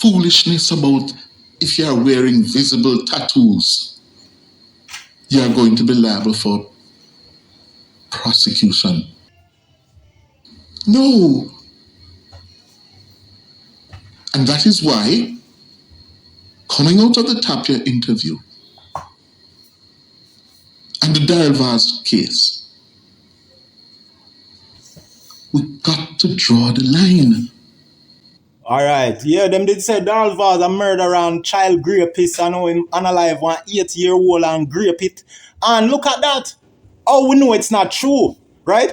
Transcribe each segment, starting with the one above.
foolishness about if you are wearing visible tattoos, you are going to be liable for prosecution. No. And that is why, coming out of the Tapia interview and the Vybz case, we got to draw the line. All right, yeah, them did say Vybz a murderer and child rapist. I know him unalive one 8-year-old and grape it. And look at that. Oh, we know it's not true, right?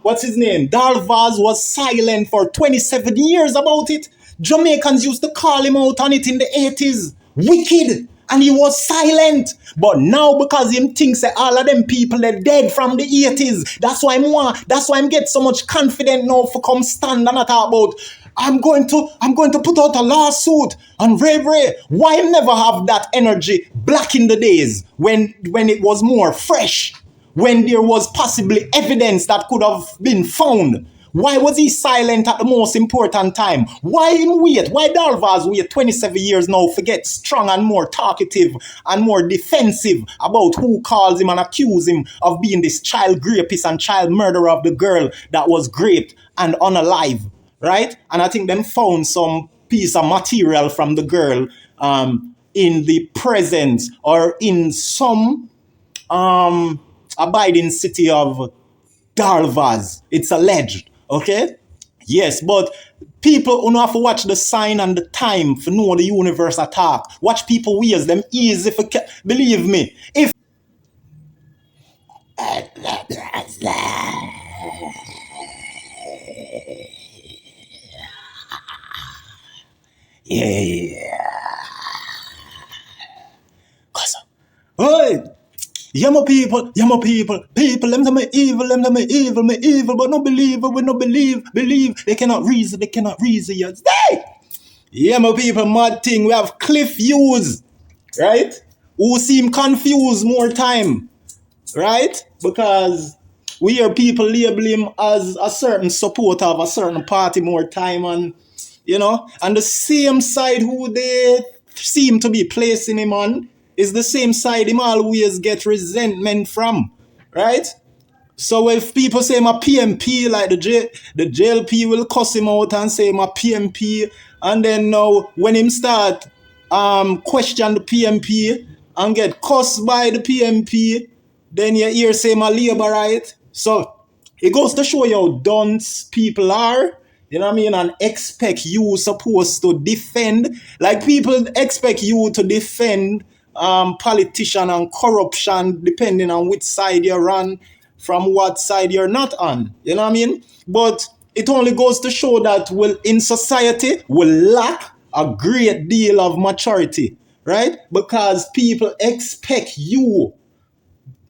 What's his name? Vybz was silent for 27 years about it. Jamaicans used to call him out on it in the 80s. Wicked. And he was silent. But now because him thinks that all of them people are dead from the 80s. That's why I'm get so much confident now for come stand and talk about I'm going to put out a lawsuit on Ray. Why never have that energy back in the days when it was more fresh? When there was possibly evidence that could have been found. Why was he silent at the most important time? Why him wait? Why Vybz wait 27 years now to get strong and more talkative and more defensive about who calls him and accuse him of being this child rapist and child murderer of the girl that was raped and unalive, right? And I think them found some piece of material from the girl in the presence or in some abiding city of Vybz. It's alleged, okay? Yes, but people who know have to watch the sign and the time for know the universe attack. Watch people ways them easy for believe me. If yeah. Cause hey, yeah, my people, them say me evil, but no believer, we no believe, they cannot reason, yes. Hey! Yeah, my people, mad thing, we have Cliff Hughes, right? Who seem confused more time, right? Because we hear people label him as a certain supporter of a certain party more time, and you know, and the same side who they seem to be placing him on is the same side him always get resentment from, right? So if people say my PNP, like the JLP will cuss him out and say my PNP, and then now when him start question the PNP and get cussed by the PNP, then you hear say my labor, right? So it goes to show you how dunce people are. You know what I mean? And expect you supposed to defend. Like people expect you to defend politician and corruption depending on which side you're on, from what side you're not on. You know what I mean? But it only goes to show that in society we lack a great deal of maturity, right? Because people expect you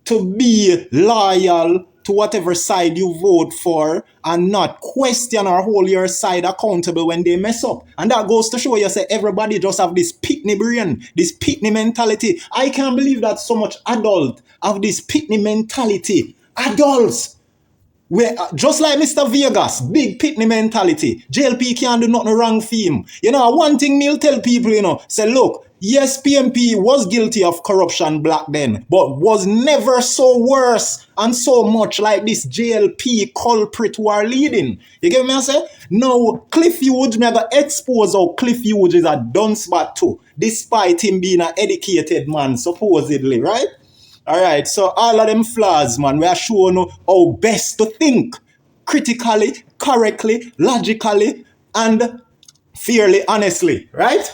to be loyal to whatever side you vote for and not question or hold your side accountable when they mess up. And that goes to show you, say, everybody just have this pitney brain, this pitney mentality. I can't believe that so much adult have this pitney mentality. Adults. Just like Mr. Vegas, big pitney mentality. JLP can't do nothing wrong for him. You know, one thing me'll tell people, you know, say, look, yes, PNP was guilty of corruption back then, but was never so worse and so much like this JLP culprit who are leading. You get me I say? Now, Cliff Hughes, me I got expose how Cliff Hughes is a dunce bat too, despite him being an educated man, supposedly, right? All right, so all of them flaws, man, we are showing how best to think critically, correctly, logically, and fairly honestly, right?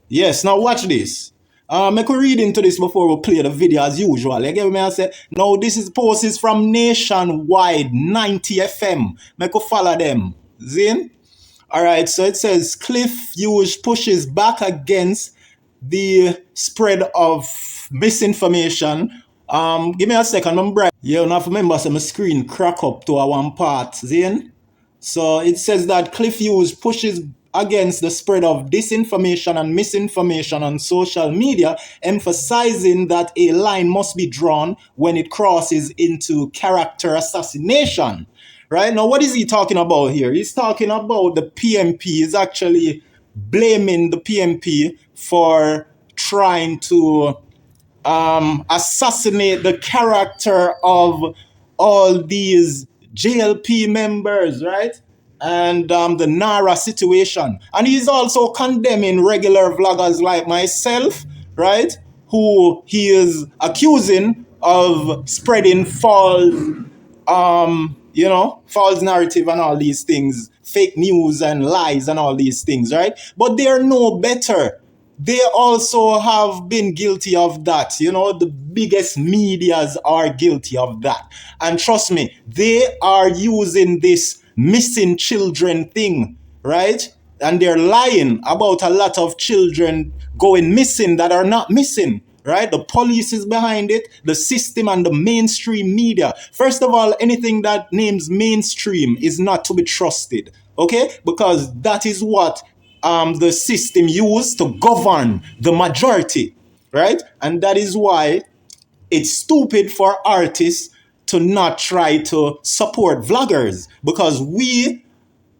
Yes, now watch this. I could read into this before we play the video as usual. You get me? I say, no, this is posts from Nationwide 90 FM. I could follow them. Zin? All right, so it says Cliff Hughes pushes back against the spread of misinformation. Give me a second, I'm bright. Yeah, now remember, so my screen crack up to a one part. Zin? So it says that Cliff Hughes pushes against the spread of disinformation and misinformation on social media, emphasizing that a line must be drawn when it crosses into character assassination. Right? Now, what is he talking about here? He's talking about the PNP is actually blaming the PNP for trying to assassinate the character of all these JLP members, right? And the Nara situation. And he's also condemning regular vloggers like myself, right? Who he is accusing of spreading false false narrative and all these things, fake news and lies and all these things, right? But they are no better. They also have been guilty of that. The biggest medias are guilty of that. And trust me, they are using this missing children thing, right? And they're lying about a lot of children going missing that are not missing, right? The police is behind it, the system and the mainstream media. First of all, anything that names mainstream is not to be trusted, okay? Because that is what the system used to govern the majority, right? And that is why it's stupid for artists to not try to support vloggers, because we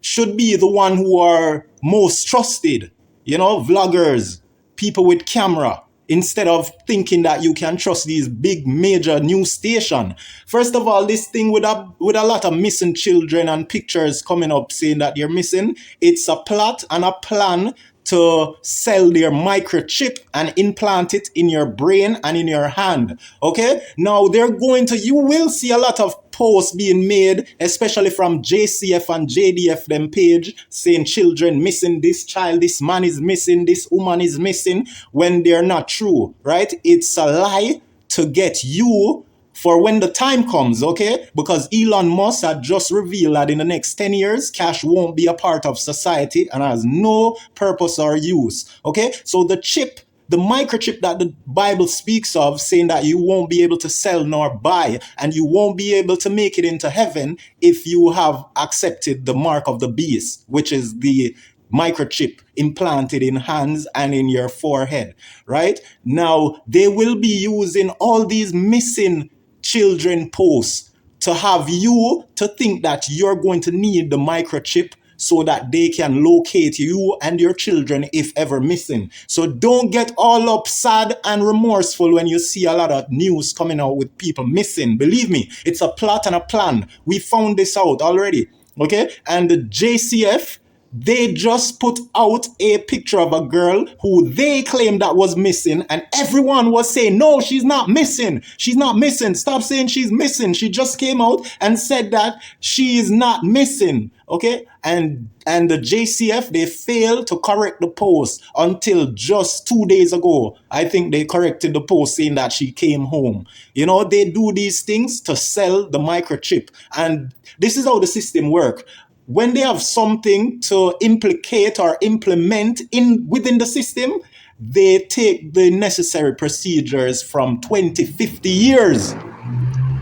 should be the one who are most trusted, vloggers, people with camera, instead of thinking that you can trust these big major news station. First of all, this thing with a lot of missing children and pictures coming up saying that you're missing, it's a plot and a plan to sell their microchip and implant it in your brain and in your hand. Okay? Now you will see a lot of posts being made, especially from JCF and JDF them page, saying children missing, this child, this man is missing, this woman is missing, when they're not true, right? It's a lie to get you for when the time comes, okay? Because Elon Musk had just revealed that in the next 10 years, cash won't be a part of society and has no purpose or use, okay? So the microchip that the Bible speaks of, saying that you won't be able to sell nor buy, and you won't be able to make it into heaven if you have accepted the mark of the beast, which is the microchip implanted in hands and in your forehead, right? Now, they will be using all these missing children posts to have you to think that you're going to need the microchip so that they can locate you and your children if ever missing. So don't get all up sad and remorseful when you see a lot of news coming out with people missing. Believe me, it's a plot and a plan. We found this out already, okay? And the JCF, they just put out a picture of a girl who they claimed that was missing, and everyone was saying, no, she's not missing. She's not missing. Stop saying she's missing. She just came out and said that she is not missing. Okay? And the JCF, they failed to correct the post until just 2 days ago. I think they corrected the post saying that she came home. They do these things to sell the microchip. And this is how the system works. When they have something to implicate or implement within the system, they take the necessary procedures from 20, 50 years,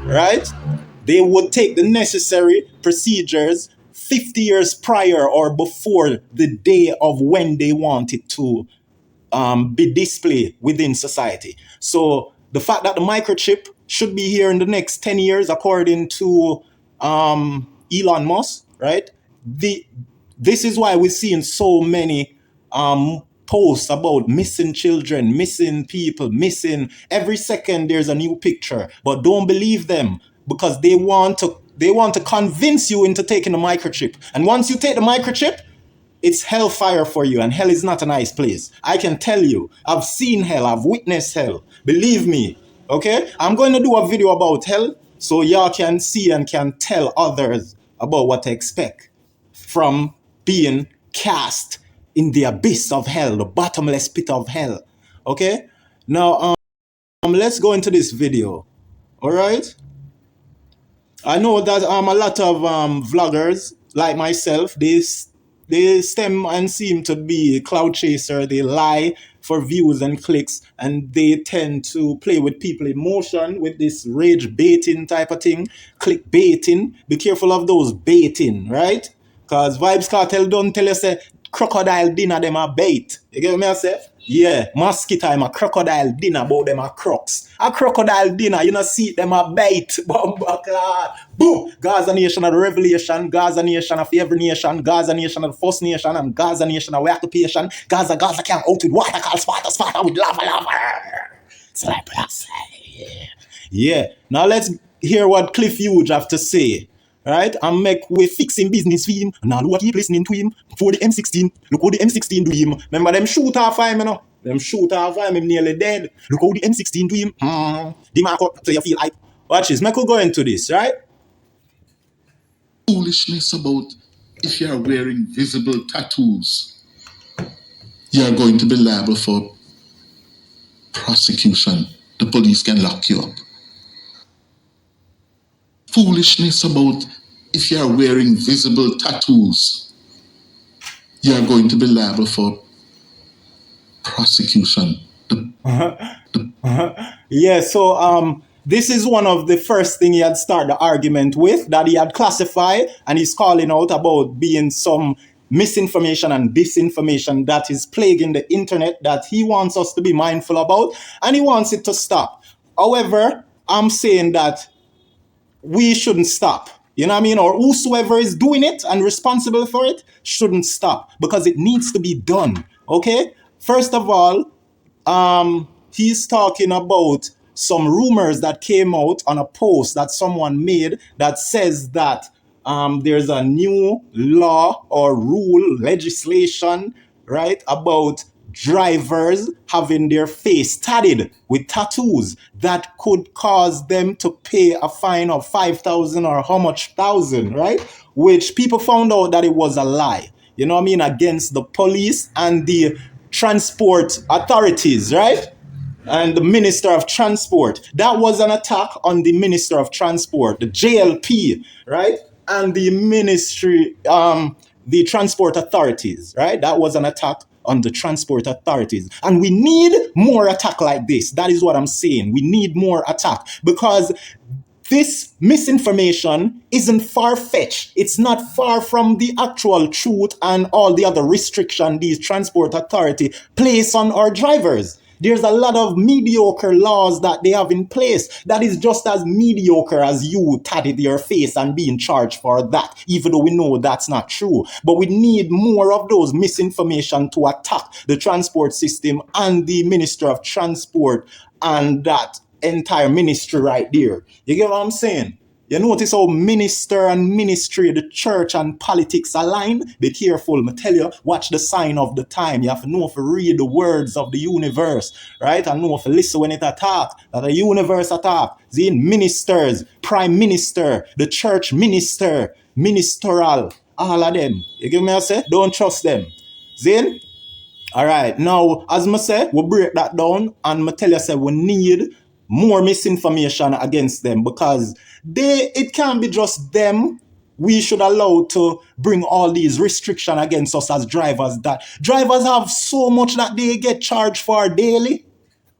right? They would take the necessary procedures 50 years prior or before the day of when they want it to be displayed within society. So the fact that the microchip should be here in the next 10 years, according to Elon Musk, right? This is why we're seeing so many posts about missing children, missing people, missing. Every second there's a new picture, but don't believe them, because they want to convince you into taking the microchip. And once you take the microchip, it's hellfire for you, and hell is not a nice place. I can tell you, I've seen hell, I've witnessed hell. Believe me, okay? I'm going to do a video about hell so y'all can see and can tell others about what to expect from being cast in the abyss of hell, the bottomless pit of hell. Okay? Now, let's go into this video. All right? I know that a lot of vloggers like myself, they stem and seem to be cloud chaser. They lie for views and clicks, and they tend to play with people emotion with this rage baiting type of thing, click baiting. Be careful of those baiting, right? Because Vybz Kartel don't tell you say crocodile dinner them a bait. You get me I say? Yeah, MASKITA, I'm a crocodile dinner, about them a crocs. A crocodile dinner, you know, see them a bait. Boom! Gaza nation of the revelation, Gaza nation of every nation, Gaza nation of the first nation, and Gaza nation of occupation. Gaza can't out with water, call Sparta with lava. It's like yeah. Now let's hear what Cliff Hughes have to say. Right? And make we fixing business for him. Now look what he listening to him. For the M16. Look what the M16 do him. Remember them shoot off him, you know? Them shoot off him nearly dead. Look how the M16 do him. The mark up so you feel hype. Watch this. Make we go into this, right? Foolishness about if you are wearing visible tattoos, you are going to be liable for prosecution. The police can lock you up. Foolishness about if you are wearing visible tattoos, you are going to be liable for prosecution. Yeah, so this is one of the first thing he had started the argument with, that he had classified, and he's calling out about being some misinformation and disinformation that is plaguing the internet that he wants us to be mindful about, and he wants it to stop. However, I'm saying that we shouldn't stop. You know what I mean? Or whosoever is doing it and responsible for it shouldn't stop, because it needs to be done. Okay? First of all, he's talking about some rumors that came out on a post that someone made that says that there's a new law or rule, legislation, right, about drivers having their face tatted with tattoos that could cause them to pay a fine of 5,000 or how much thousand, right? Which people found out that it was a lie. You know what I mean? Against the police and the transport authorities, right? And the Minister of Transport. That was an attack on the Minister of Transport, the JLP, right? And the ministry, the transport authorities, right? That was an attack on the transport authorities. And we need more attack like this. That is what I'm saying. We need more attack, because this misinformation isn't far-fetched. It's not far from the actual truth and all the other restriction these transport authority place on our drivers. There's a lot of mediocre laws that they have in place that is just as mediocre as you tatted your face and being charged for that, even though we know that's not true. But we need more of those misinformation to attack the transport system and the Minister of Transport and that entire ministry right there. You get what I'm saying? You notice how minister and ministry, the church and politics align? Be careful, I tell you, watch the sign of the time. You have to know if you read the words of the universe, right? And know if you listen when it attack, that the universe attack. See, ministers, prime minister, the church minister, ministerial, all of them. You get me I say? Don't trust them. See? All right, now, as I say, we break that down, and I tell you, say, we need more misinformation against them, because it can't be just them we should allow to bring all these restrictions against us as drivers, that drivers have so much that they get charged for daily.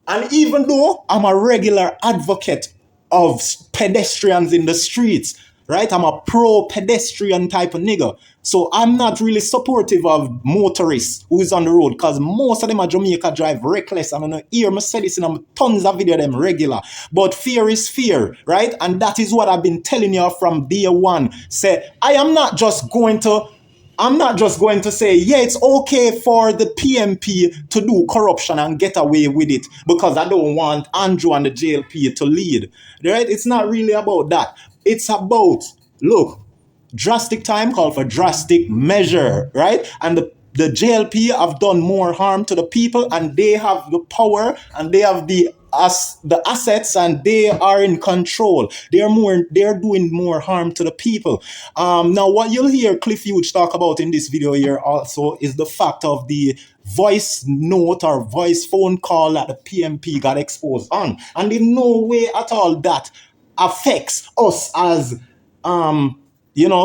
And even though I'm a regular advocate of pedestrians in the streets, right? I'm a pro-pedestrian type of nigga. So I'm not really supportive of motorists who is on the road, because most of them at Jamaica drive reckless. I'm gonna hear me say this in tons of video them regular. But fear is fear, right? And that is what I've been telling you from day one. Say, I'm not just going to say, yeah, it's okay for the PNP to do corruption and get away with it because I don't want Andrew and the JLP to lead. Right? It's not really about that. It's about, look, drastic time call for drastic measure, right? And the JLP have done more harm to the people, and they have the power, and they have the assets, and they are in control. They're doing more harm to the people. Now, what you'll hear Cliff Hughes talk about in this video here also is the fact of the voice note or voice phone call that the PNP got exposed on. And in no way at all that affects us as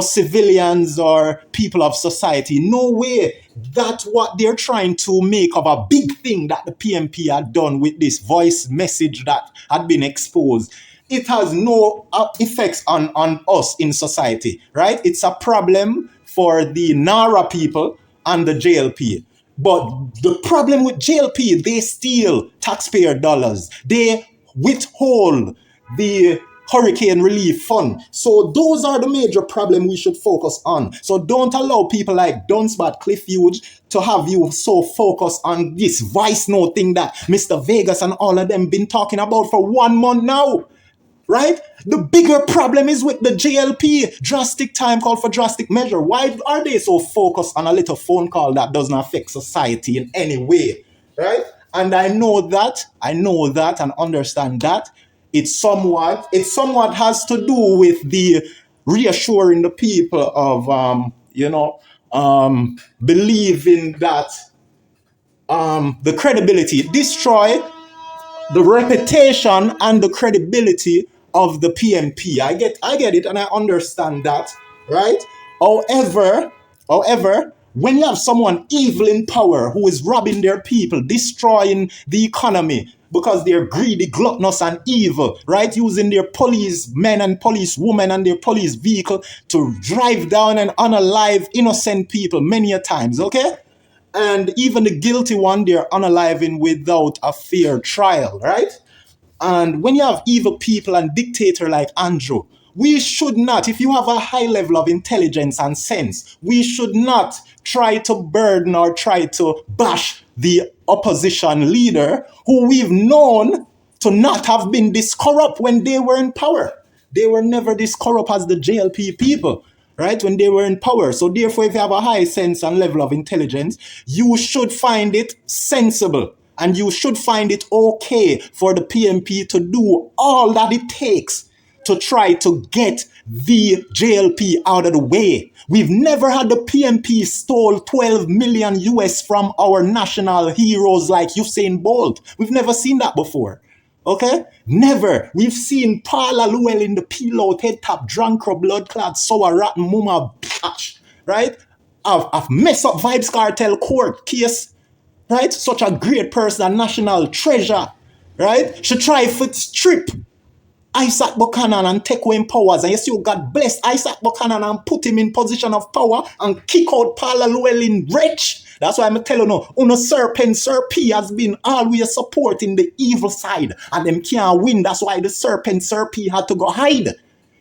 civilians or people of society. No way. That's what they're trying to make of a big thing that the PNP had done with this voice message that had been exposed. It has no effects on us in society, right? It's a problem for the NARA people and the JLP. But the problem with JLP, they steal taxpayer dollars. They withhold the hurricane relief fund. So those are the major problems we should focus on. So don't allow people like Dunce, Cliff Hughes to have you so focused on this voice note thing that Mr. Vegas and all of them been talking about for 1 month now. Right? The bigger problem is with the JLP, drastic time call for drastic measure. Why are they so focused on a little phone call that doesn't affect society in any way? Right? And I know that and understand that it somewhat has to do with the reassuring the people of believing that the credibility destroy the reputation and the credibility of the PNP. I get it and I understand that, right? However, when you have someone evil in power who is robbing their people, destroying the economy because they're greedy, gluttonous, and evil, right? Using their police men and police women and their police vehicle to drive down and unalive innocent people many a times, okay? And even the guilty one, they're unaliving without a fair trial, right? And when you have evil people and dictator like Andrew, we should not, if you have a high level of intelligence and sense, we should not try to burden or try to bash the opposition leader who we've known to not have been this corrupt when they were in power. They were never this corrupt as the JLP people, right, when they were in power. So therefore, if you have a high sense and level of intelligence, you should find it sensible and you should find it okay for the PNP to do all that it takes to try to get the JLP out of the way. We've never had the PNP stole 12 million US from our national heroes like Usain Bolt. We've never seen that before. Okay? Never. We've seen Paula Llewellyn, the pillow, head top, drunk, blood clot, sour, rotten, mama, bitch. Right? I've messed up Vybz Kartel court case. Right? Such a great person, a national treasure. Right? She tried to strip Isaac Buchanan and take away powers. And you see, God bless Isaac Buchanan and put him in position of power and kick out Paula Llewellyn wretch. That's why I'm telling you, Uno Serpent Sir P has been always supporting the evil side. And them can't win. That's why the Serpent Sir P had to go hide.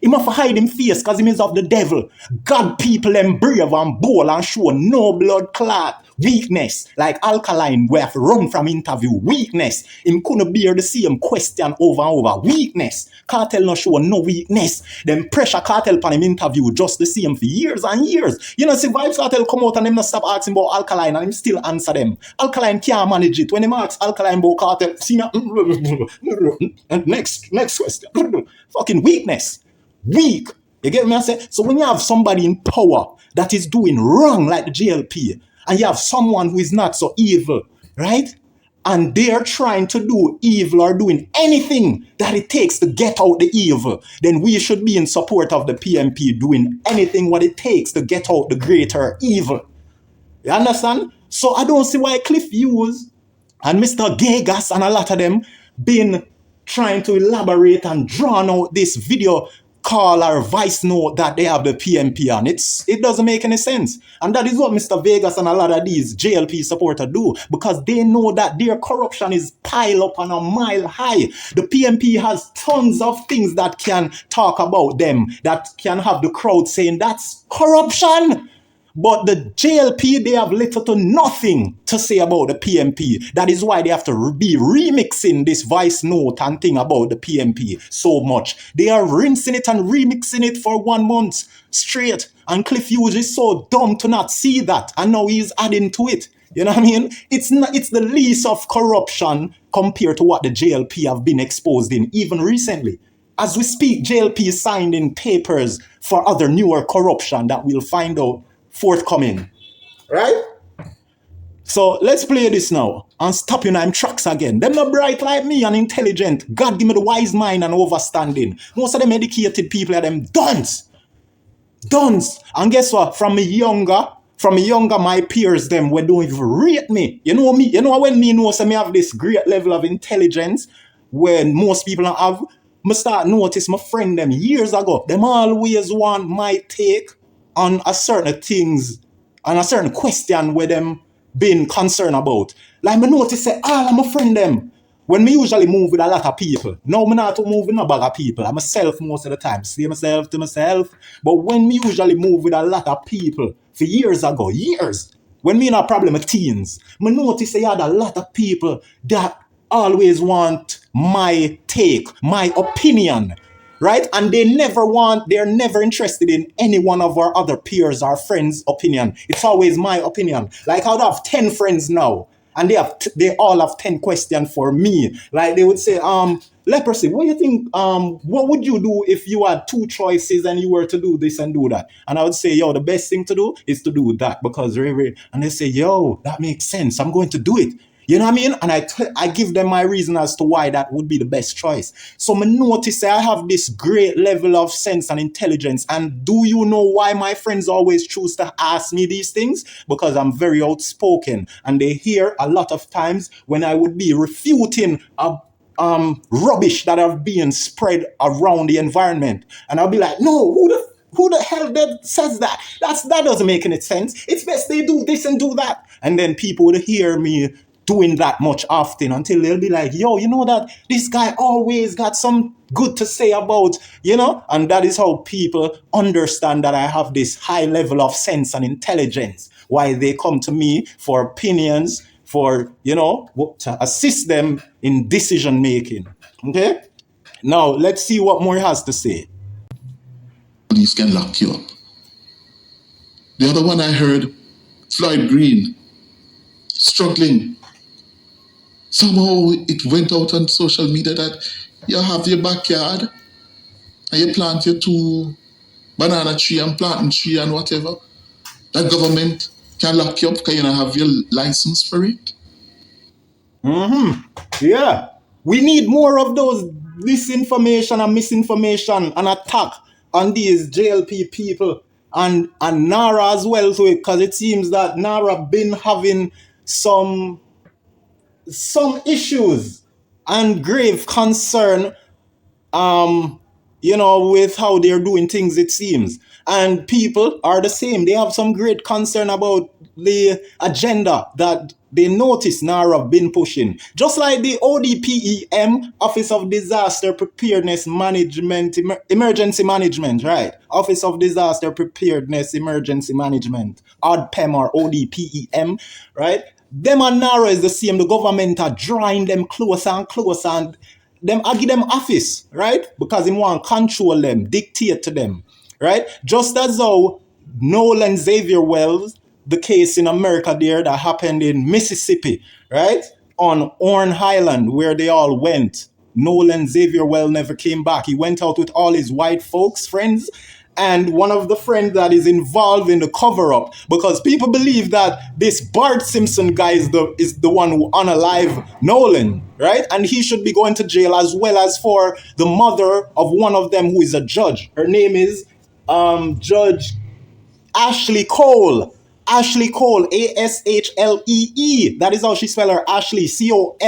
He must hide him face because he is of the devil. God people them brave and bold and show no blood clot. Weakness, like Alkaline, we have to run from interview. Weakness, him couldn't bear the same question over and over. Weakness, Kartel no show no weakness. Them pressure Kartel upon him interview just the same for years and years. You know, see Vybz Kartel come out and them not stop asking about Alkaline and him still answer them. Alkaline can't manage it. When him asks Alkaline about Kartel, see next question. Fucking weakness. Weak. You get me? I say? So when you have somebody in power that is doing wrong like the JLP, and you have someone who is not so evil, right? And they're trying to do evil or doing anything that it takes to get out the evil, then we should be in support of the PNP doing anything what it takes to get out the greater evil. You understand? So I don't see why Cliff Hughes and Mr. Gagas and a lot of them been trying to elaborate and drawn out this video call or voice note that they have the PNP on. It doesn't make any sense. And that is what Mr. Vegas and a lot of these JLP supporters do, because they know that their corruption is piled up on a mile high. The PNP has tons of things that can talk about them, that can have the crowd saying that's corruption. But the JLP, they have little to nothing to say about the PNP. That is why they have to be remixing this voice note and thing about the PNP so much. They are rinsing it and remixing it for 1 month straight. And Cliff Hughes is so dumb to not see that. And now he's adding to it. You know what I mean? It's the least of corruption compared to what the JLP have been exposed in, even recently. As we speak, JLP is signing papers for other newer corruption that we'll find out forthcoming, right? So let's play this now and stop in tracks again. Them not bright like me and intelligent. God give me the wise mind and overstanding. Most of them educated people are them dunce. And guess what? From a younger, my peers them were don't even rate me. You know me. You know when me know so me have this great level of intelligence when most people don't have. Me start notice my friend them years ago. Them always want my take on a certain things, on a certain question with them been concerned about. Like me notice say all of my friend them, when me usually move with a lot of people, now me not to move with no bag of people. I'm myself most of the time, see myself to myself. But when me usually move with a lot of people, for years ago, when me in a problem with teens, me notice I had a lot of people that always want my take, my opinion, right? And they're never interested in any one of our other peers or friends' opinion. It's always my opinion. Like I'd have 10 friends now, and they all have 10 questions for me. Like they would say, Leprosy, what do you think, what would you do if you had two choices and you were to do this and do that? And I would say, yo, the best thing to do is to do that, because and they say, yo, that makes sense. I'm going to do it. You know what I mean? And I give them my reason as to why that would be the best choice. So I notice I have this great level of sense and intelligence. And do you know why my friends always choose to ask me these things? Because I'm very outspoken. And they hear a lot of times when I would be refuting rubbish that have been spread around the environment. And I'll be like, no, who the hell that says that? That doesn't make any sense. It's best they do this and do that. And then people would hear me doing that much often until they'll be like, yo, you know that this guy always got some good to say about, you know? And that is how people understand that I have this high level of sense and intelligence, why they come to me for opinions, for, you know, to assist them in decision making. Okay? Now, let's see what more has to say. Police can lock you up. The other one I heard, Floyd Green, struggling. Somehow it went out on social media that you have your backyard and you plant your 2 banana tree and planting tree and whatever. The government can lock you up because you don't have your license for it. Yeah. We need more of those disinformation and misinformation and attack on these JLP people and NARA as well, so because it seems that NARA been having some issues and grave concern, you know, with how they're doing things, it seems. And people are the same. They have some great concern about the agenda that they notice NARA have been pushing. Just like the ODPEM, Office of Disaster Preparedness Management, Emergency Management, right? Office of Disaster Preparedness Emergency Management, ODPEM or ODPEM, right? Them and NARA is the same. The government are drawing them closer and closer, and them I give them office, right? Because they want to control them, dictate to them, right? Just as how Noel and Xavier Wells, the case in America there that happened in Mississippi, right? On Horn Island, where they all went. Noel and Xavier Wells never came back. He went out with all his white folks, friends, and one of the friends that is involved in the cover-up, because people believe that this Bart Simpson guy is the one who unalive Nolan, right? And he should be going to jail, as well as for the mother of one of them who is a judge. Her name is Judge Ashley Cole. Ashley Cole, Ashlee. That is how she spell her Ashley, Cole,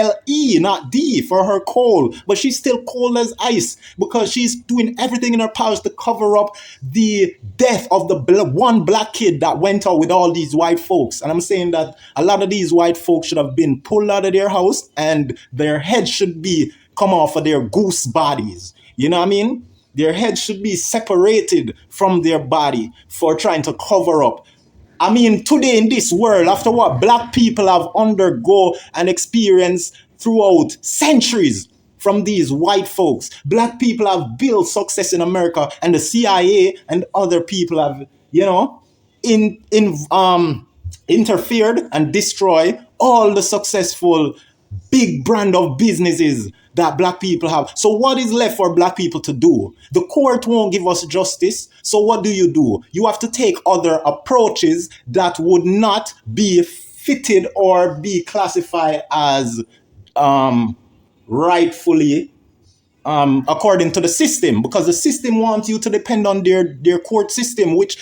not D for her Cole. But she's still cold as ice because she's doing everything in her powers to cover up the death of the one black kid that went out with all these white folks. And I'm saying that a lot of these white folks should have been pulled out of their house and their heads should be come off of their goose bodies. You know what I mean? Their heads should be separated from their body for trying to cover up. I mean, today in this world, after what black people have undergone and experienced throughout centuries from these white folks, black people have built success in America, and the CIA and other people have, you know, interfered and destroyed all the successful big brand of businesses that black people have. So what is left for black people to do? The court won't give us justice. So what do? You have to take other approaches that would not be fitted or be classified as rightfully according to the system, because the system wants you to depend on their court system, which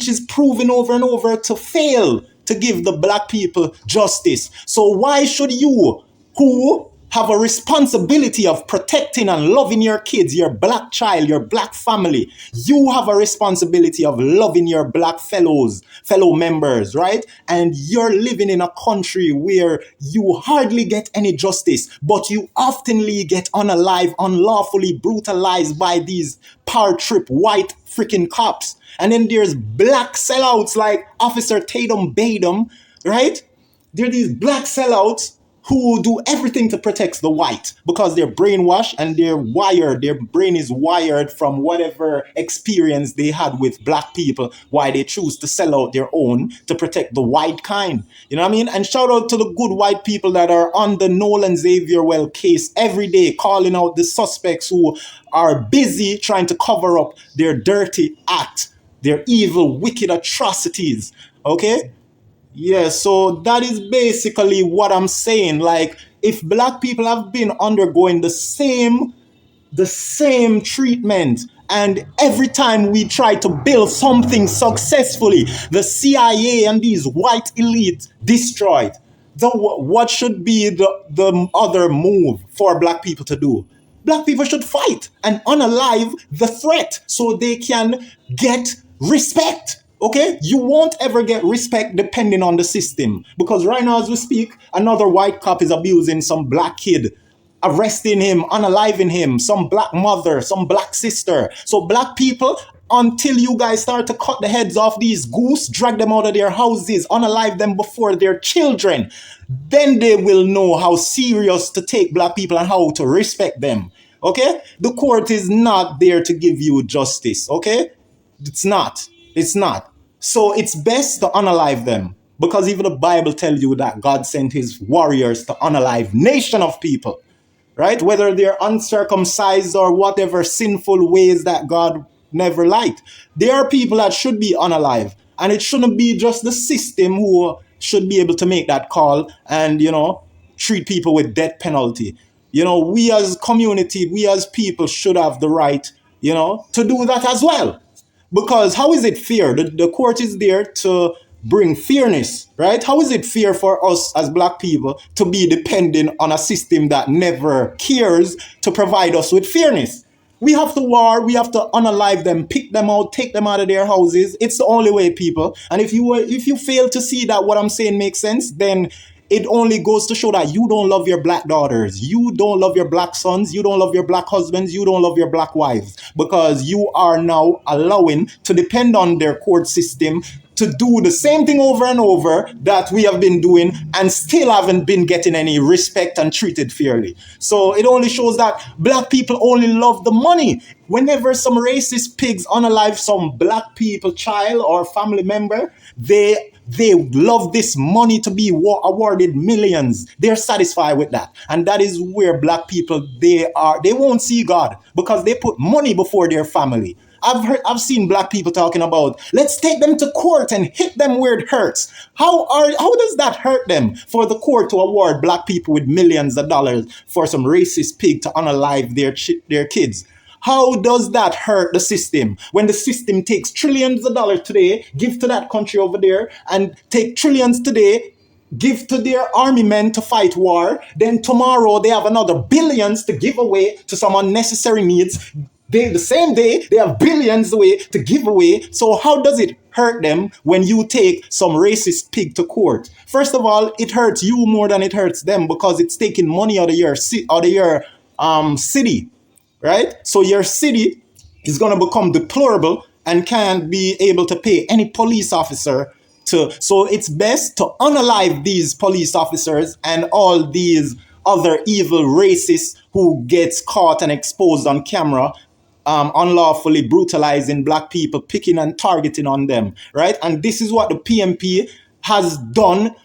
is proven over and over to fail to give the black people justice. So why should you, who have a responsibility of protecting and loving your kids, your black child, your black family. You have a responsibility of loving your black fellow members, right? And you're living in a country where you hardly get any justice, but you oftenly get unalive, unlawfully brutalized by these power trip white freaking cops. And then there's black sellouts like Officer Tatum Badum, right? There are these black sellouts who do everything to protect the white because they're brainwashed and they're wired. Their brain is wired from whatever experience they had with black people, why they choose to sell out their own to protect the white kind. You know what I mean? And shout out to the good white people that are on the Nolan Xavier Well case every day, calling out the suspects who are busy trying to cover up their dirty act, their evil, wicked atrocities. Okay? Yeah, so that is basically what I'm saying. Like, if black people have been undergoing the same treatment, and every time we try to build something successfully, the CIA and these white elites destroyed. So what should be the other move for black people to do? Black people should fight and unalive the threat so they can get respect. Okay? You won't ever get respect depending on the system. Because right now, as we speak, another white cop is abusing some black kid, arresting him, unaliving him, some black mother, some black sister. So black people, until you guys start to cut the heads off these goose, drag them out of their houses, unalive them before their children, then they will know how serious to take black people and how to respect them. Okay? The court is not there to give you justice. Okay? It's not. It's not. So it's best to unalive them. Because even the Bible tells you that God sent his warriors to unalive nation of people. Right? Whether they're uncircumcised or whatever sinful ways that God never liked. There are people that should be unalive. And it shouldn't be just the system who should be able to make that call and, treat people with death penalty. We as community, we as people should have the right, to do that as well. Because how is it fair? The court is there to bring fairness, right? How is it fair for us as black people to be dependent on a system that never cares to provide us with fairness? We have to war, we have to unalive them, pick them out, take them out of their houses. It's the only way, people. And if you fail to see that what I'm saying makes sense, then it only goes to show that you don't love your black daughters. You don't love your black sons. You don't love your black husbands. You don't love your black wives. Because you are now allowing to depend on their court system to do the same thing over and over that we have been doing and still haven't been getting any respect and treated fairly. So it only shows that black people only love the money. Whenever some racist pigs unalive some black people, child or family member, they love this money to be awarded millions. They're satisfied with that. And that is where black people, they won't see God because they put money before their family. I've seen black people talking about, let's take them to court and hit them where it hurts. How does that hurt them for the court to award black people with millions of dollars for some racist pig to unalive their kids? How does that hurt the system when the system takes trillions of dollars today, give to that country over there, and take trillions today, give to their army men to fight war, then tomorrow they have another billions to give away to some unnecessary needs. The same day, they have billions away to give away. So how does it hurt them when you take some racist pig to court? First of all, it hurts you more than it hurts them because it's taking money out of your city. Right? So your city is going to become deplorable and can't be able to pay any police officer so it's best to unalive these police officers and all these other evil racists who gets caught and exposed on camera, unlawfully brutalizing black people, picking and targeting on them, right? And this is what the PNP has done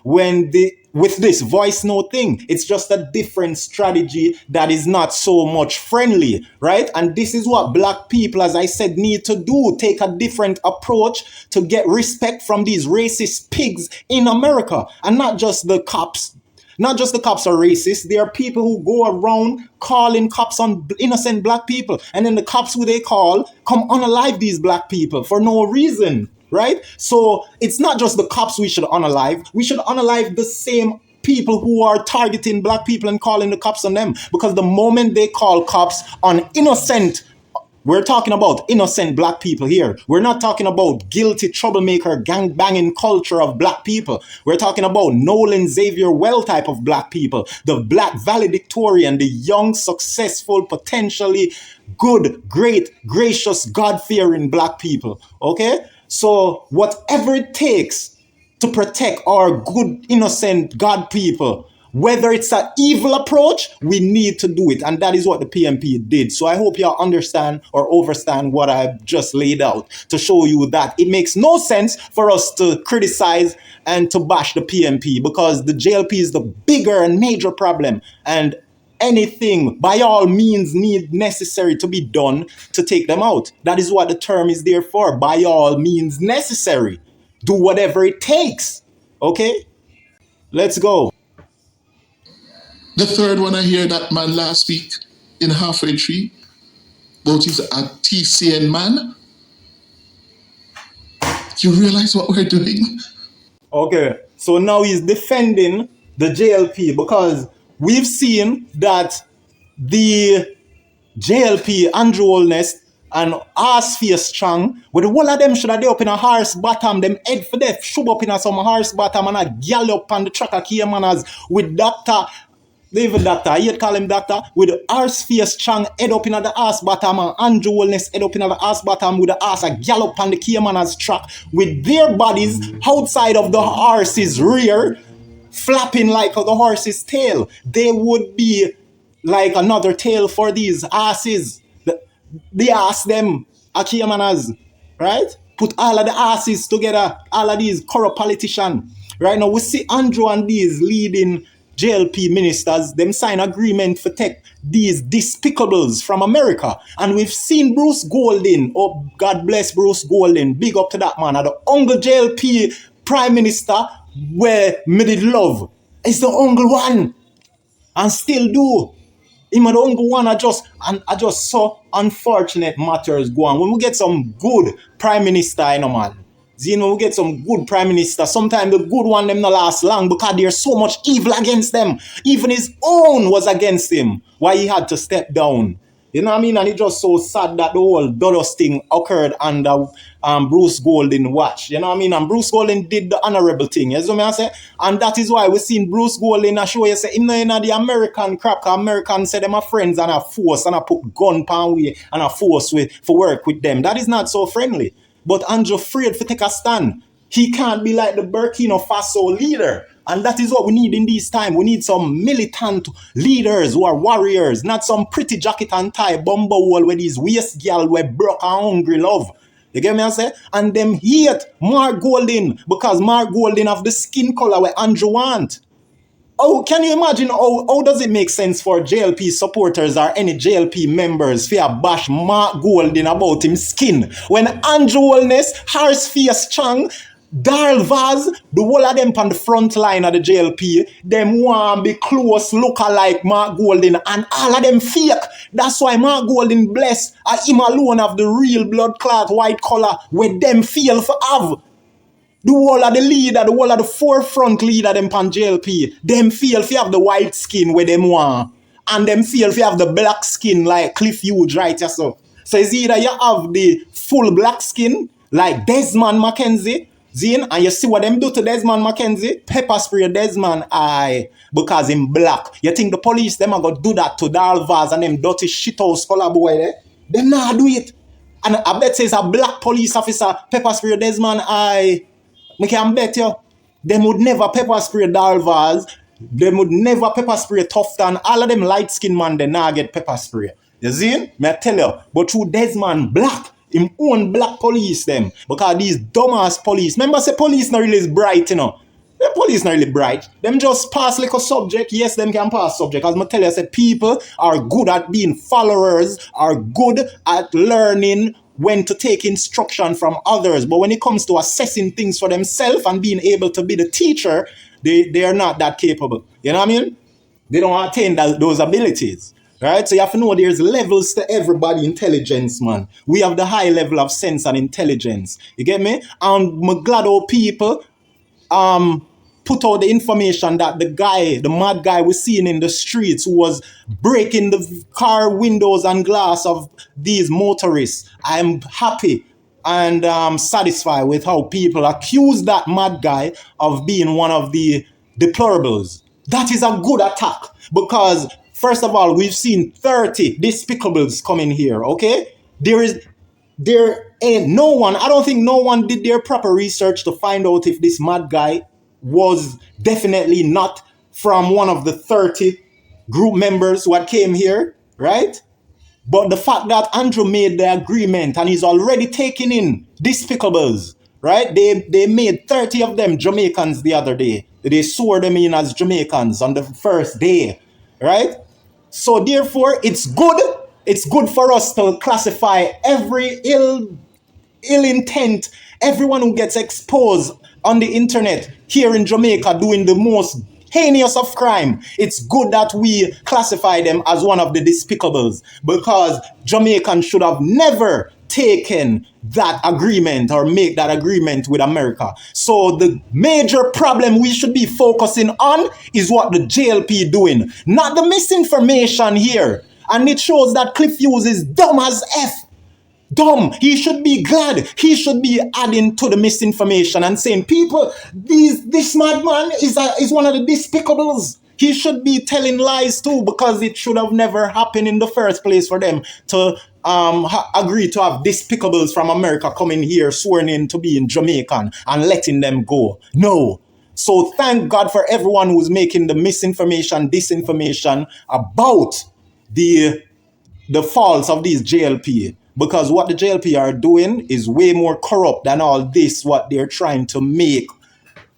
with this voice note thing. It's just a different strategy that is not so much friendly, right? And this is what black people, as I said, need to do. Take a different approach to get respect from these racist pigs in America. And not just the cops. Not just the cops are racist. There are people who go around calling cops on innocent black people. And then the cops who they call come unalive these black people for no reason. Right? So it's not just the cops we should unalive. We should unalive the same people who are targeting black people and calling the cops on them. Because the moment they call cops on innocent, we're talking about innocent black people here. We're not talking about guilty troublemaker gang banging culture of black people. We're talking about Nolan Xavier Well type of black people. The black valedictorian, the young, successful, potentially good, great, gracious, God-fearing black people. Okay? So whatever it takes to protect our good, innocent God people, whether it's an evil approach, we need to do it. And that is what the PNP did. So I hope you all understand or overstand what I've just laid out to show you that it makes no sense for us to criticize and to bash the PNP, because the JLP is the bigger and major problem. And anything by all means necessary to be done to take them out. That is what the term is there for. By all means necessary. Do whatever it takes. Okay? Let's go. The third one I hear that man last week in Halfway Tree, but he's a TCN man. You realize what we're doing? Okay, so now he's defending the JLP because we've seen that the JLP, Andrew Holness, and Arsface Strong, with the whole of them should have up in a horse bottom, them head for death, shove up in a some horse bottom and a gallop on the tracker key manners with Dr. David Doctor, I hate call him Doctor, with the Arsface Strong head up in the ass bottom and Andrew Holness head up in the ass bottom with the ass a gallop on the key manners track with their bodies outside of the horse's rear, flapping like the horse's tail. They would be like another tail for these asses. The ass them a key manners, right? Put all of the asses together, all of these corrupt politicians. Right now, we see Andrew and these leading JLP ministers, them sign agreement for take these Dispicables from America. And we've seen Bruce Golding, oh God bless Bruce Golding, big up to that man, the Uncle JLP Prime Minister where me did love. It's the Uncle one. And still do. Him and the Uncle one I just saw unfortunate matters go on. When we get some good Prime Minister, you know, man. You know, we get some good prime minister. Sometimes the good one them not last long because there's so much evil against them. Even his own was against him. Why he had to step down. You know what I mean? And it's just so sad that the whole Dodos thing occurred under Bruce Golding watch. You know what I mean? And Bruce Golding did the honorable thing. You know what I say? And that is why we seen Bruce Golding a show you say him in the American crap. Cause Americans say them are friends and a force and a put gun pan way and a force with for work with them. That is not so friendly. But Andrew afraid to take a stand. He can't be like the Burkina Faso leader. And that is what we need in this time. We need some militant leaders who are warriors, not some pretty jacket and tie bumbo wall with these waist girl where broke and hungry love. You get me I say? And them hate Mark Golding because Mark Golding have the skin color where Andrew want. Oh, can you imagine how does it make sense for JLP supporters or any JLP members fear bash Mark Golding about him skin when Andrew Holness, Arsface Strong, Darl Vaz, the whole of them on the front line of the JLP, them want be close lookalike Mark Golding and all of them fake. That's why Mark Golding blessed him alone have the real blood clot white color where them feel for have. The whole of the leader, the whole of the forefront leader, them pan JLP, them feel if you have the white skin where them want. And them feel if you have the black skin like Cliff Hughes, right? So it's either you have the full black skin like Desmond McKenzie, Zine, and you see what them do to Desmond McKenzie? Pepper spray Desmond eye because him black. You think the police, them are going to do that to Darl Vaz and them dirty shithouse color boy there? Them not do it. And I bet says a black police officer pepper spray Desmond eye. I can bet you, them would never pepper spray Darl Vaz, them would never pepper spray Tufton, all of them light skin man, they now get pepper spray. You see? Me I tell you, but through Desmond black, him own black police them, because these dumbass police, remember say police not really is bright, you know. The police not really bright. Them just pass like a subject. Yes, them can pass subject. As I tell you, I said people are good at being followers, are good at learning when to take instruction from others. But when it comes to assessing things for themselves and being able to be the teacher, they are not that capable. You know what I mean? They don't attain those abilities. Right? So you have to know there's levels to everybody intelligence, man. We have the high level of sense and intelligence. You get me? And I'm glad all people put out the information that the mad guy we seen in the streets who was breaking the car windows and glass of these motorists. I'm happy and satisfied with how people accuse that mad guy of being one of the deplorables. That is a good attack because, first of all, we've seen 30 despicables coming here, okay? There ain't no one, I don't think no one did their proper research to find out if this mad guy was definitely not from one of the 30 group members who had came here, right? But the fact that Andrew made the agreement and he's already taking in Dispicables, right? They made 30 of them Jamaicans the other day. They swore them in as Jamaicans on the first day, right? So therefore, it's good. It's good for us to classify every ill intent, everyone who gets exposed on the internet here in Jamaica doing the most heinous of crime. It's good that we classify them as one of the despicables because Jamaicans should have never taken that agreement or make that agreement with America. So the major problem we should be focusing on is what the JLP doing, not the misinformation here. And it shows that Cliff Hughes is dumb as F. Dumb. He should be glad. He should be adding to the misinformation and saying, people, this madman is one of the despicables. He should be telling lies too because it should have never happened in the first place for them to agree to have despicables from America coming here sworn in to be in Jamaican and letting them go. No. So thank God for everyone who's making the misinformation, disinformation about the faults of these JLP. Because what the JLP are doing is way more corrupt than all this, what they're trying to make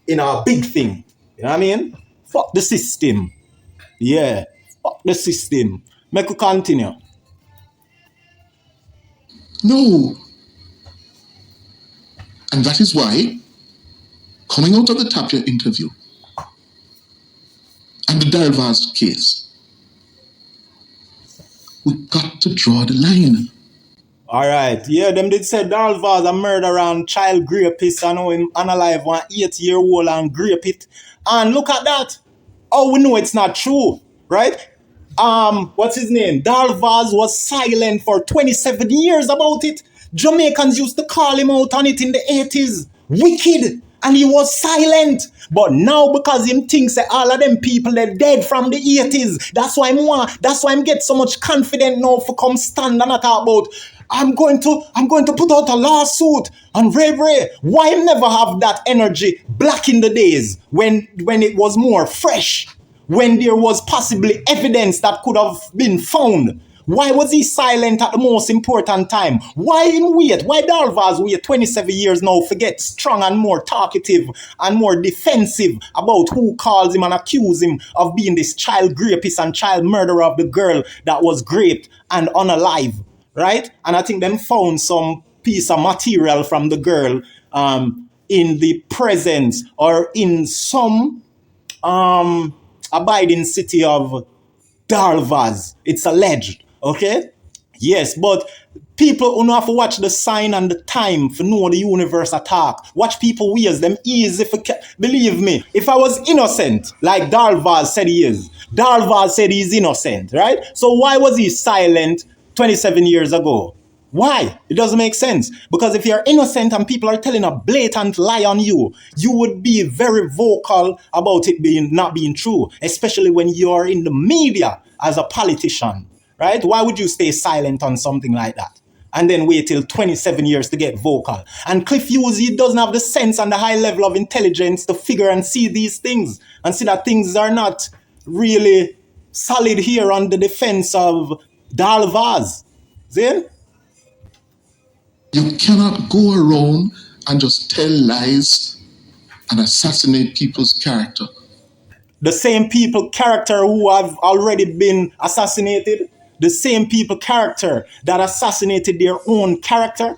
in a big thing. You know what I mean? Fuck the system. Yeah. Fuck the system. Make we continue. No. And that is why, coming out of the Tapia interview and the Vybz case, we got to draw the line. All right. Yeah, them did say Vybz a murderer and child rapist. I know him unalive 1 8-year-old and grape it. And look at that. Oh, we know it's not true, right? What's his name? Vybz was silent for 27 years about it. Jamaicans used to call him out on it in the 80s. Wicked. And he was silent. But now because him thinks that all of them people are dead from the 80s. That's why I'm get so much confident now for come stand and talk about I'm going to put out a lawsuit on Ray. Why never have that energy back in the days when it was more fresh, when there was possibly evidence that could have been found? Why was he silent at the most important time? Why him wait? Why Vybz wait 27 years now to get strong and more talkative and more defensive about who calls him and accuse him of being this child rapist and child murderer of the girl that was raped and unalive? Right? And I think them found some piece of material from the girl in the presence or in some abiding city of Vybz. It's alleged. Okay? Yes, but people who know have to watch the sign and the time for know the universe attack. Watch people ways them easy for believe me. If I was innocent, like Vybz said he is, Vybz said he's innocent, right? So why was he silent 27 years ago? Why? It doesn't make sense. Because if you're innocent and people are telling a blatant lie on you, you would be very vocal about it not being true, especially when you're in the media as a politician, right? Why would you stay silent on something like that and then wait till 27 years to get vocal? And Cliff Hughes, he doesn't have the sense and the high level of intelligence to figure and see these things and see that things are not really solid here on the defense of Vybz. See? You cannot go around and just tell lies and assassinate people's character. The same people character who have already been assassinated, the same people character that assassinated their own character,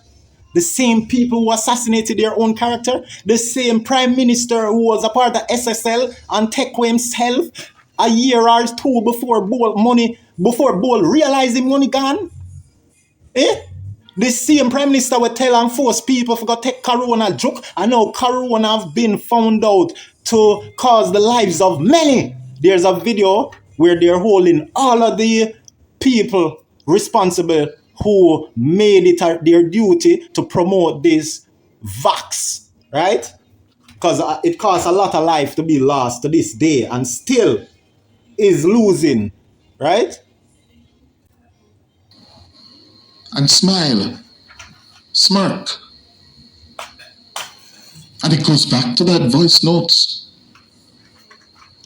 the same people who assassinated their own character, the same prime minister who was a part of SSL and Tekwe himself a year or two before Bol realized him money gone. Eh? The same prime minister would tell and force people to go take Corona joke. I know Corona have been found out to cause the lives of many. There's a video where they're holding all of the people responsible who made it their duty to promote this vax, right? Because it costs a lot of life to be lost to this day and still is losing, right? And smile, smirk. And it goes back to that voice notes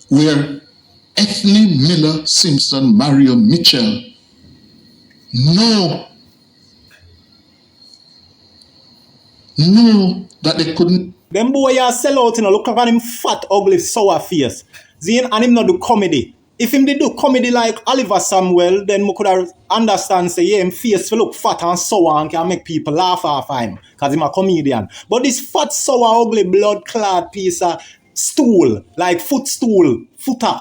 where Ethne Miller Simpson, Mario Mitchell know that they couldn't. Them boy ya sell out, you know, look at him fat, ugly, sour face. See, and him not do comedy. If him did do comedy like Oliver Samuel, then we could understand, say, yeah, him face will look fat and sour and can make people laugh off him, because him a comedian. But this fat, sour, ugly, blood-clad piece of stool, like footstool,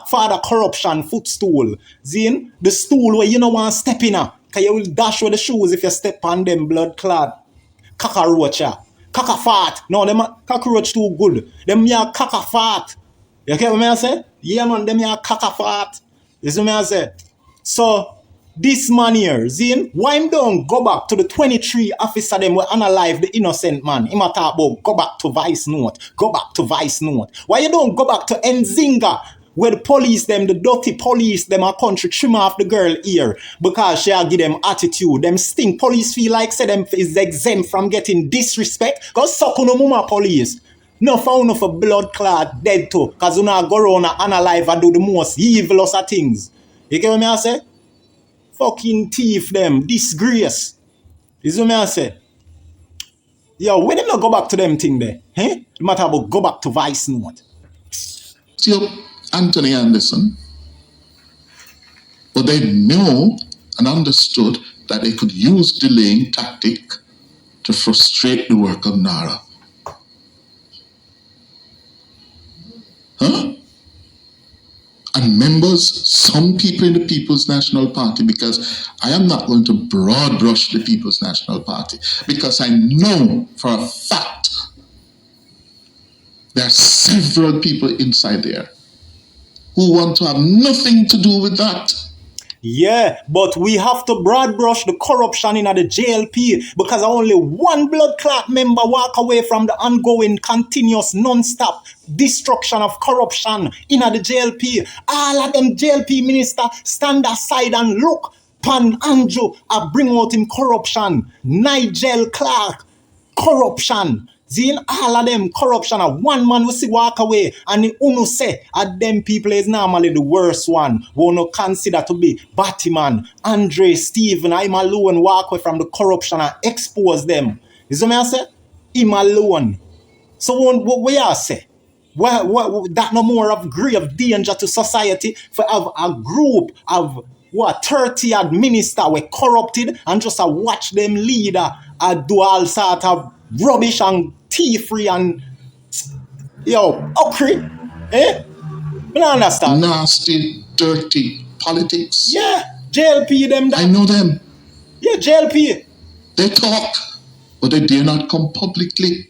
father corruption, footstool. See, the stool where you don't want to step in, because you will dash with the shoes if you step on them blood-clad cockroach. Caca fat. No, them cockroach too good. Them ya caca fat. You get what I say? Yeah, man, them ya caca fat. You see what I say? So, this man here, Zin, why him don't go back to the 23 officer them will analyze the innocent man? Him a talk about go back to Vice Note. Go back to Vice Note. Why you don't go back to Nzinga? Where the police them, the dirty police them a country trim off the girl ear because she give them attitude. Them stink. Police feel like say them is exempt from getting disrespect. Cause suck no mama police. No found for blood clot dead too. Cause you know go around and analyze and do the most evilest of things. You get what I say? Fucking thief them. Disgrace. You see what I say? Yo, when them not go back to them thing there? Eh? No matter about go back to Vice Note. See Anthony Anderson, but they know and understood that they could use delaying tactic to frustrate the work of Nara. Huh? And members, some people in the People's National Party, because I am not going to broad brush the People's National Party, because I know for a fact there are several people inside there who want to have nothing to do with that. Yeah, but we have to broad brush the corruption in the JLP because only one blood clot member walk away from the ongoing, continuous, non-stop destruction of corruption in the JLP. All of them JLP minister stand aside and look pan Andrew a bring out him corruption. Nigel Clark, corruption. Zin all of them corruption. One man will see walk away and the uno say at them people is normally the worst one. We no consider to be Batman, Andre, Steven, I'm alone walk away from the corruption and expose them. You see what I say? Him alone. So what you say? What that no more of grave danger to society for have a group of 30 odd minister were corrupted and just watch them leader do all sort of rubbish and tea-free and okri. Eh? You don't understand? Nasty, dirty politics. Yeah, JLP them that. I know them. Yeah, JLP. They talk, but they dare not come publicly.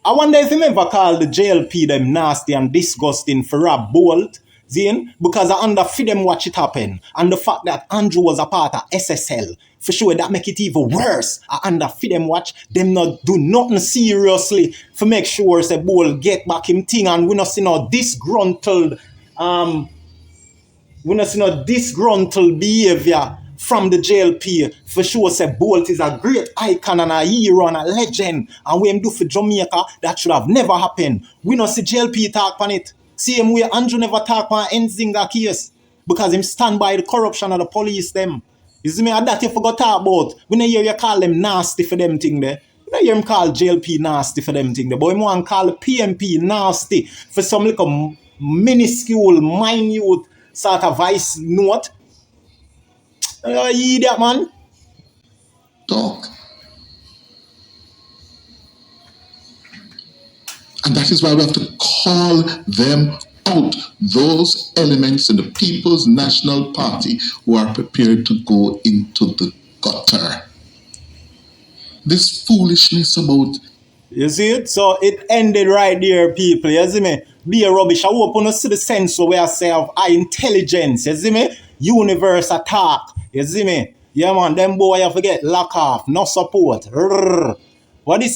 I wonder if you ever call the JLP them nasty and disgusting for Rob Bolt, Zin, because I underfeed them watch it happen. And the fact that Andrew was a part of SSL, for sure that make it even worse. I underfeed them watch them not do nothing seriously for make sure say Bolt get back him thing and we not see no disgruntled behavior from the JLP. For sure say Bolt is a great icon and a hero and a legend. And what him do for Jamaica, that should have never happened. We not see JLP talk on it. Same way Andrew never talk on Nzinga case. Because him stand by the corruption of the police them. You see me, that you forgot talk about. We don't hear you call them nasty for them thing there. We don't hear him call JLP nasty for them thing there. But him want to call the PNP nasty for some little minuscule, minute sort of Vice Note. You idiot, man. Talk. And that is why we have to call them out. Those elements in the People's National Party who are prepared to go into the gutter. This foolishness about... You see it? So it ended right there, people. You see me? Be a rubbish. I hope you see the sense where I say of high intelligence. You see me? Universe attack. You see me? Yeah, man. Them boy, you forget lock off. No support. What is